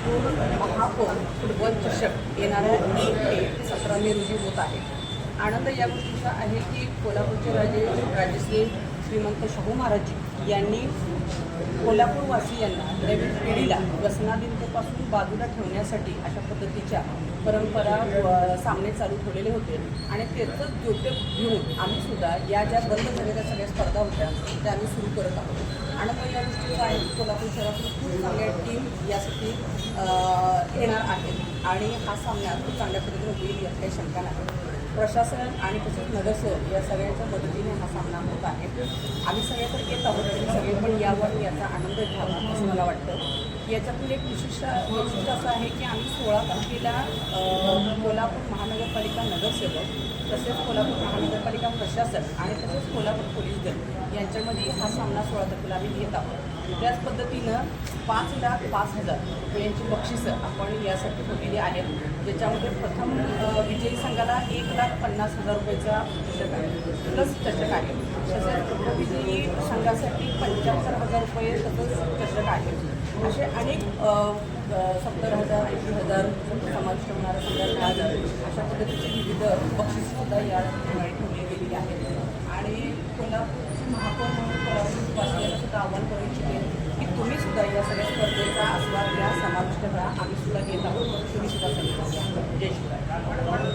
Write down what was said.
कोल्हापूर महापौर फुटबॉल चषक येणाऱ्या 1 ते 17 मे रोजी होत आहे. आनंद या गोष्टीचा आहे की कोल्हापूरचे राजश्री श्रीमंत शाहू महाराज यांनी कोल्हापूरवासियांना नवीन पिढीला व्यसनाधीनतेपासून बाजूला ठेवण्यासाठी अशा पद्धतीच्या परंपरा सामने चालू ठेवलेले होते आणि त्याचंच द्योतक घेऊन आम्हीसुद्धा या ज्या बंद झालेल्या सगळ्या स्पर्धा होत्या त्या आम्ही सुरू करत आहोत. आणि या गोष्टीचा आहे की कोल्हापूर शहरातून खूप चांगल्या टीम यासाठी येणार आहेत आणि हा सामना खूप चांगल्या पद्धतीने होईल यात काही शंका नाही. प्रशासन आणि तसेच नगरसेवक या सगळ्यांच्या मदतीने हा सामना होत आहे. आम्ही सगळे तर येत आहोत तरी सगळे पण यावर याचा आनंद घ्यावा असं मला वाटतं. याच्यातून एक वैशिष्ट्य असं आहे की आम्ही 16 तारखेला कोल्हापूर महानगरपालिका नगरसेवक तसेच कोल्हापूर महानगरपालिका प्रशासन आणि तसेच कोल्हापूर पोलीस दल यांच्यामध्ये हा सामना 16 तारखेला आम्ही घेत आहोत. त्याच पद्धतीनं 5,05,000 रुपयांची बक्षिसं आपण यासाठी ठेवलेली आहेत, ज्याच्यामध्ये प्रथम विजयी संघाला 1,50,000 रुपयाचा चषक आहे प्लस चषक आहे. तसेच उपविजयी संघासाठी 75,000 रुपये तसंच चषक आहे. असे अनेक 70,000 80,000 समाविष्ट होणाऱ्या संघाला 10,000 अशा पद्धतीचे विविध बक्षीससुद्धा या ठिकाणी ठेवली गेलेली आहेत. आणि कोल्हापूरची महापौर म्हणून कोल्हापूरवासियांना सुद्धा आव्हान करू इच्छिते की तुम्ही सुद्धा या सगळ्या स्पर्धेचा आस्वाद घ्या, समाविष्ट करा. आम्ही सुद्धा घेत आहोत, तुम्ही सुद्धा सगळे जय शिवराय.